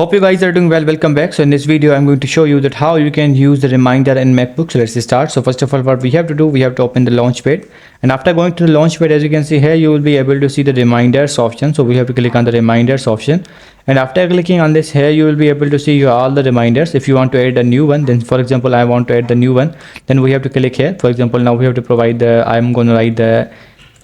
Hope you guys are doing well. Welcome back. So in this video I'm going to show you that how you can use the reminder in MacBook. So let's start. So first of all, what we have to do, we have to open the launchpad, and after going to the launchpad, as you can see here, you will be able to see the reminders option. So we have to click on the reminders option, and after clicking on this here, you will be able to see all the reminders. If you want to add a new one, then for example I want to add the new one, then we have to click here. For example, now we have to provide the, I'm going to write the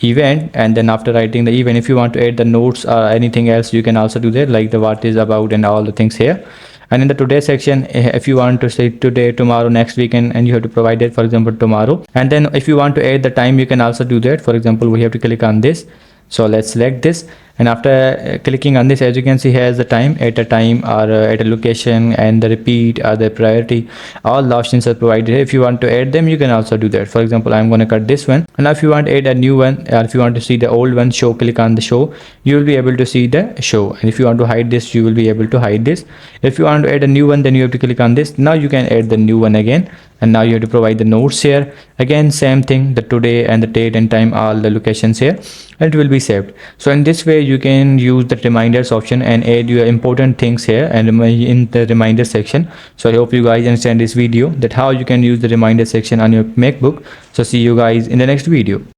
event, and then after writing the event, if you want to add the notes or anything else, you can also do that, like the what is about and all the things here. And in the today section, if you want to say today, tomorrow, next weekend, and you have to provide it, for example tomorrow. And then if you want to add the time, you can also do that. For example, we have to click on this. So let's select this, and after clicking on this, as you can see, here's the time, at a time or at a location, and the repeat or the priority. All the options are provided here. If you want to add them, you can also do that. For example, I'm going to cut this one, and now if you want to add a new one, or if you want to see the old one show, click on the show. You will be able to see the show, and if you want to hide this, you will be able to hide this. If you want to add a new one, then you have to click on this. Now you can add the new one again, and now you have to provide the notes here. Again, same thing, the today and the date and time, all the locations here, and it will be saved. So in this way you can use the reminders option and add your important things here and in the reminder section. So I hope you guys understand this video, that how you can use the reminder section on your MacBook. So see you guys in the next video.